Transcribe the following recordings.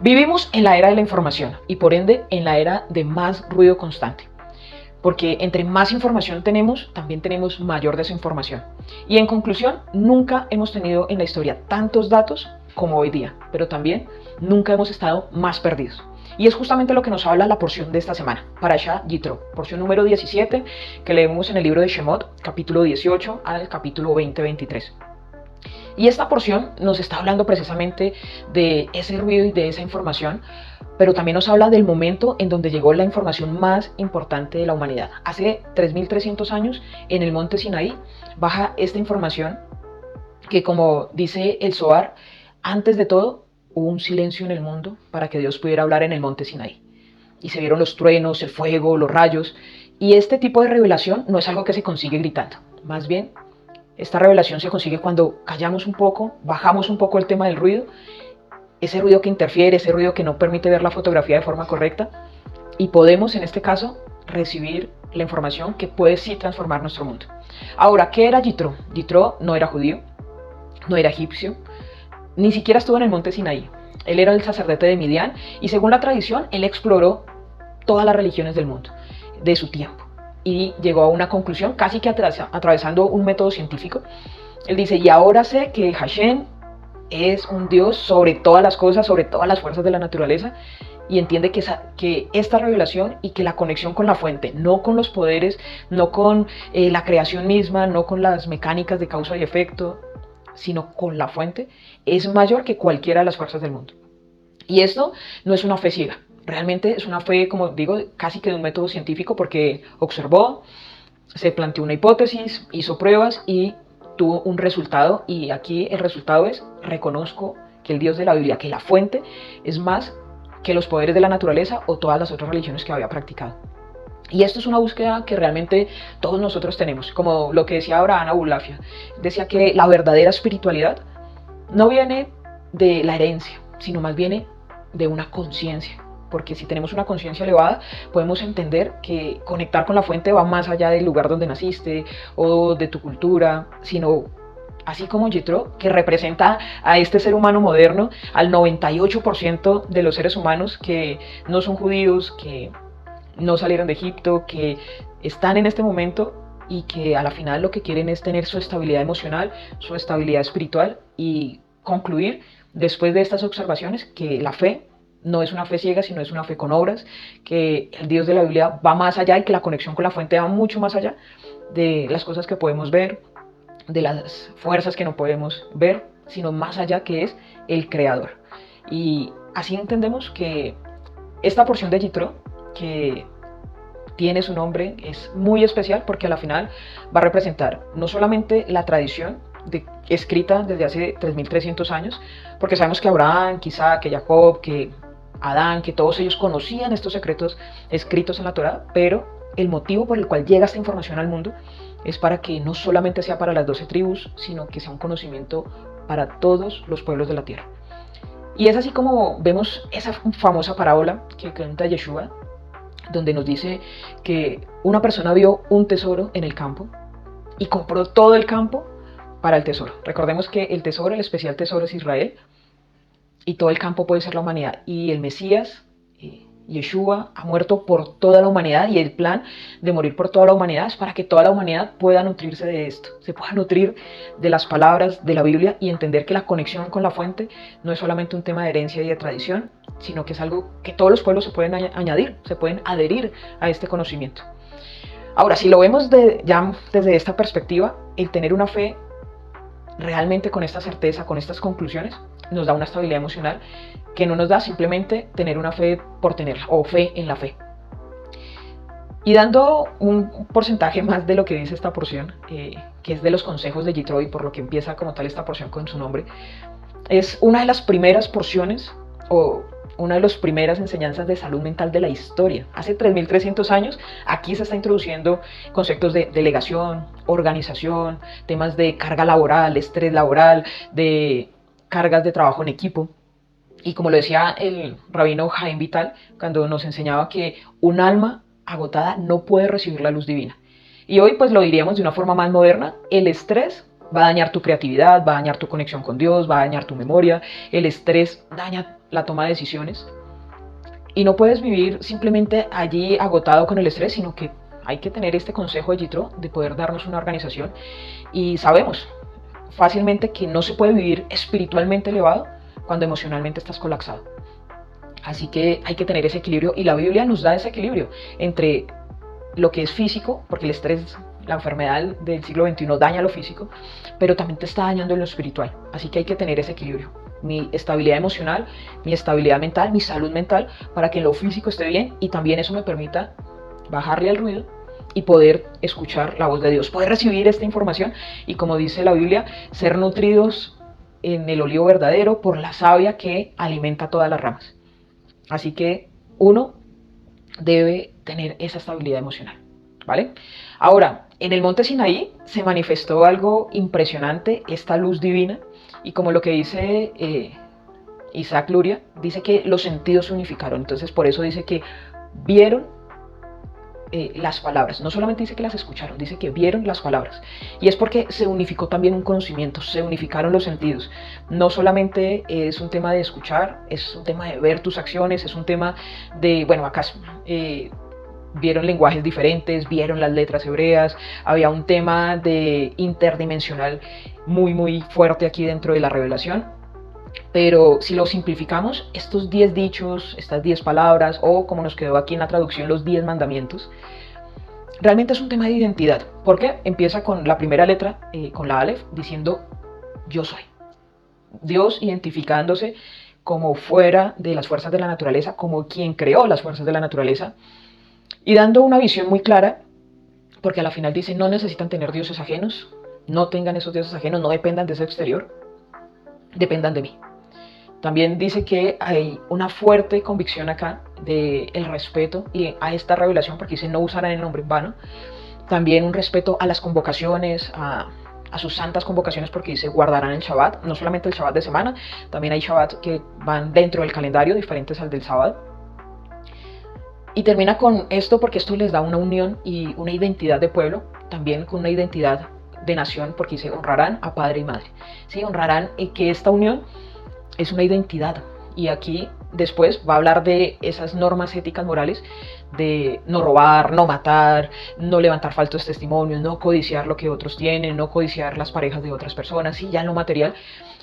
Vivimos en la era de la información y por ende en la era de más ruido constante. Porque entre más información tenemos, también tenemos mayor desinformación. Y en conclusión, nunca hemos tenido en la historia tantos datos como hoy día, pero también nunca hemos estado más perdidos. Y es justamente lo que nos habla la porción de esta semana, Parashá Yitro, porción número 17, que leemos en el libro de Shemot, capítulo 18 al capítulo 20-23. Y esta porción nos está hablando precisamente de ese ruido y de esa información, pero también nos habla del momento en donde llegó la información más importante de la humanidad. Hace 3300 años, en el monte Sinaí, baja esta información que, como dice el Zohar, antes de todo hubo un silencio en el mundo para que Dios pudiera hablar en el monte Sinaí. Y se vieron los truenos, el fuego, los rayos. Y este tipo de revelación no es algo que se consigue gritando. Más bien, esta revelación se consigue cuando callamos un poco, bajamos un poco el tema del ruido, ese ruido que interfiere, ese ruido que no permite ver la fotografía de forma correcta, y podemos, en este caso, recibir la información que puede sí transformar nuestro mundo. Ahora, ¿qué era Yitro? Yitro no era judío, no era egipcio, ni siquiera estuvo en el monte Sinaí. Él era el sacerdote de Midian y según la tradición, él exploró todas las religiones del mundo, de su tiempo, y llegó a una conclusión casi que atravesando un método científico. Él dice, y ahora sé que Hashem es un Dios sobre todas las cosas, sobre todas las fuerzas de la naturaleza, y entiende que esta revelación y que la conexión con la fuente, no con los poderes, no con la creación misma, no con las mecánicas de causa y efecto, sino con la fuente, es mayor que cualquiera de las fuerzas del mundo. Y esto no es una fe ciega, realmente es una fe, como digo, casi que de un método científico, porque observó, se planteó una hipótesis, hizo pruebas y tuvo un resultado, y aquí el resultado es, reconozco que el Dios de la Biblia, que la fuente es más que los poderes de la naturaleza o todas las otras religiones que había practicado. Y esto es una búsqueda que realmente todos nosotros tenemos, como lo que decía Abraham Abulafia, decía que la verdadera espiritualidad no viene de la herencia, sino más viene de una conciencia. Porque si tenemos una conciencia elevada, podemos entender que conectar con la fuente va más allá del lugar donde naciste o de tu cultura, sino así como Yitro, que representa a este ser humano moderno, al 98% de los seres humanos que no son judíos, que no salieron de Egipto, que están en este momento y que a la final lo que quieren es tener su estabilidad emocional, su estabilidad espiritual, y concluir después de estas observaciones que la fe no es una fe ciega, sino es una fe con obras, que el Dios de la Biblia va más allá y que la conexión con la fuente va mucho más allá de las cosas que podemos ver, de las fuerzas que no podemos ver, sino más allá, que es el creador. Y así entendemos que esta porción de Yitro, que tiene su nombre, es muy especial porque a la final va a representar no solamente la tradición escrita desde hace 3300 años, porque sabemos que Abraham, que Isaac, que Jacob, que Adán, que todos ellos conocían estos secretos escritos en la Torá, pero el motivo por el cual llega esta información al mundo es para que no solamente sea para las 12 tribus, sino que sea un conocimiento para todos los pueblos de la tierra. Y es así como vemos esa famosa parábola que cuenta Yeshua, donde nos dice que una persona vio un tesoro en el campo y compró todo el campo para el tesoro. Recordemos que el tesoro, el especial tesoro, es Israel, y todo el campo puede ser la humanidad. Y el Mesías, Yeshua, ha muerto por toda la humanidad, y el plan de morir por toda la humanidad es para que toda la humanidad pueda nutrirse de esto, se pueda nutrir de las palabras de la Biblia y entender que la conexión con la fuente no es solamente un tema de herencia y de tradición, sino que es algo que todos los pueblos se pueden añadir, se pueden adherir a este conocimiento. Ahora, si lo vemos ya desde esta perspectiva, el tener una fe realmente con esta certeza, con estas conclusiones, nos da una estabilidad emocional que no nos da simplemente tener una fe por tenerla, o fe en la fe. Y dando un porcentaje más de lo que dice esta porción, que es de los consejos de Yitro, y por lo que empieza como tal esta porción con su nombre, es una de las primeras porciones o una de las primeras enseñanzas de salud mental de la historia. Hace 3300 años aquí se está introduciendo conceptos de delegación, organización, temas de carga laboral, estrés laboral, de cargas de trabajo en equipo. Y como lo decía el rabino Jaime Vital, cuando nos enseñaba que un alma agotada no puede recibir la luz divina. Y hoy pues lo diríamos de una forma más moderna, el estrés va a dañar tu creatividad, va a dañar tu conexión con Dios, va a dañar tu memoria, el estrés daña la toma de decisiones. Y no puedes vivir simplemente allí agotado con el estrés, sino que hay que tener este consejo de Jitro de poder darnos una organización. Y sabemos fácilmente que no se puede vivir espiritualmente elevado cuando emocionalmente estás colapsado. Así que hay que tener ese equilibrio, y la Biblia nos da ese equilibrio entre lo que es físico, porque el estrés, la enfermedad del siglo XXI daña lo físico, pero también te está dañando en lo espiritual. Así que hay que tener ese equilibrio. Mi estabilidad emocional, mi estabilidad mental, mi salud mental, para que lo físico esté bien y también eso me permita bajarle al ruido y poder escuchar la voz de Dios, poder recibir esta información y, como dice la Biblia, ser nutridos en el olivo verdadero por la savia que alimenta todas las ramas. Así que uno debe tener esa estabilidad emocional, ¿vale? Ahora, en el monte Sinaí se manifestó algo impresionante, esta luz divina, y como lo que dice Isaac Luria, dice que los sentidos se unificaron. Entonces por eso dice que vieron las palabras, no solamente dice que las escucharon, dice que vieron las palabras, y es porque se unificó también un conocimiento, se unificaron los sentidos. No solamente es un tema de escuchar, es un tema de ver tus acciones, es un tema de, bueno, acá vieron lenguajes diferentes, vieron las letras hebreas, había un tema de interdimensional muy fuerte aquí dentro de la revelación. Pero si lo simplificamos, estos 10 dichos, estas 10 palabras, o como nos quedó aquí en la traducción, los 10 mandamientos, realmente es un tema de identidad. Porque empieza con la primera letra, con la Aleph, diciendo yo soy. Dios identificándose como fuera de las fuerzas de la naturaleza, como quien creó las fuerzas de la naturaleza, y dando una visión muy clara, porque a la final dice, no necesitan tener dioses ajenos, no tengan esos dioses ajenos, no dependan de ese exterior, dependan de mí. También dice que hay una fuerte convicción acá del respeto y a esta revelación, porque dice no usarán el nombre en vano. También un respeto a las convocaciones, a sus santas convocaciones, porque dice guardarán el Shabbat, no solamente el Shabbat de semana, también hay Shabbat que van dentro del calendario, diferentes al del sábado. Y termina con esto porque esto les da una unión y una identidad de pueblo, también con una identidad de nación, porque dice honrarán a padre y madre. ¿Sí? Honrarán que esta unión es una identidad, y aquí después va a hablar de esas normas éticas morales de no robar, no matar, no levantar falsos testimonios, no codiciar lo que otros tienen, no codiciar las parejas de otras personas, y ya en lo material,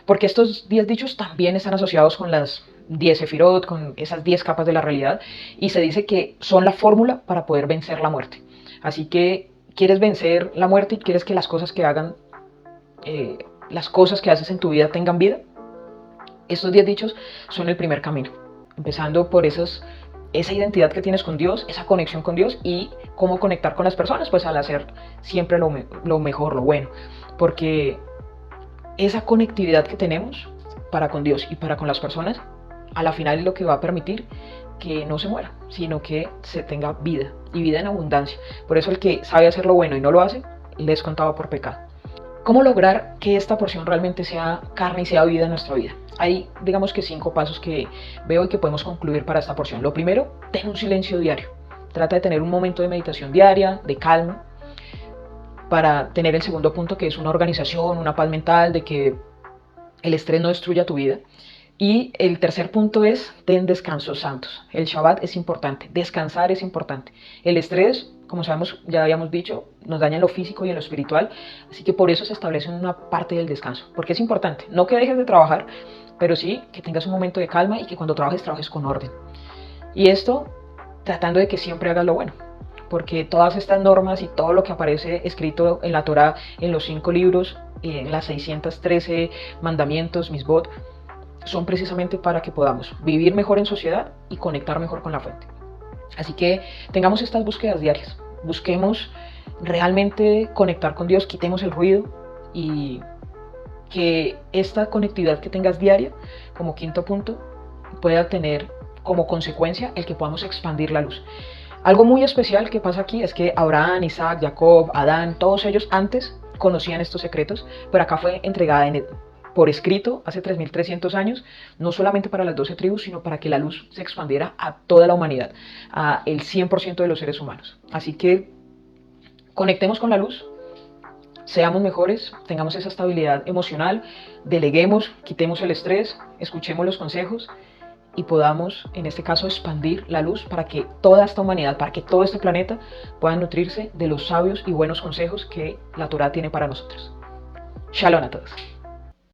porque estos 10 dichos también están asociados con las 10 sefirot, con esas 10 capas de la realidad, y se dice que son la fórmula para poder vencer la muerte. Así que quieres vencer la muerte y quieres que las cosas que hagan, las cosas que haces en tu vida tengan vida. Estos 10 dichos son el primer camino, empezando por esa identidad que tienes con Dios, esa conexión con Dios, y cómo conectar con las personas, pues al hacer siempre lo mejor, lo bueno, porque esa conectividad que tenemos para con Dios y para con las personas, a la final es lo que va a permitir que no se muera, sino que se tenga vida, y vida en abundancia. Por eso el que sabe hacer lo bueno y no lo hace, le es contado por pecado. ¿Cómo lograr que esta porción realmente sea carne y sea vida en nuestra vida? Hay, digamos que 5 pasos que veo y que podemos concluir para esta porción. Lo primero, ten un silencio diario. Trata de tener un momento de meditación diaria, de calma, para tener el segundo punto, que es una organización, una paz mental, de que el estrés no destruya tu vida. Y el tercer punto es, ten descansos santos. El Shabbat es importante, descansar es importante. El estrés, como sabemos, ya habíamos dicho, nos daña en lo físico y en lo espiritual, así que por eso se establece una parte del descanso, porque es importante, no que dejes de trabajar, pero sí que tengas un momento de calma y que cuando trabajes con orden. Y esto tratando de que siempre hagas lo bueno, porque todas estas normas y todo lo que aparece escrito en la Torá, en los 5 libros, en las 613 mandamientos, misbot, son precisamente para que podamos vivir mejor en sociedad y conectar mejor con la fuente. Así que tengamos estas búsquedas diarias, busquemos realmente conectar con Dios, quitemos el ruido, y que esta conectividad que tengas diaria, como quinto punto, pueda tener como consecuencia el que podamos expandir la luz. Algo muy especial que pasa aquí es que Abraham, Isaac, Jacob, Adán, todos ellos antes conocían estos secretos, pero acá fue entregada por escrito hace 3300 años, no solamente para las 12 tribus, sino para que la luz se expandiera a toda la humanidad, a el 100% de los seres humanos. Así que conectemos con la luz, seamos mejores, tengamos esa estabilidad emocional, deleguemos, quitemos el estrés, escuchemos los consejos y podamos, en este caso, expandir la luz para que toda esta humanidad, para que todo este planeta pueda nutrirse de los sabios y buenos consejos que la Torá tiene para nosotros. Shalom a todos.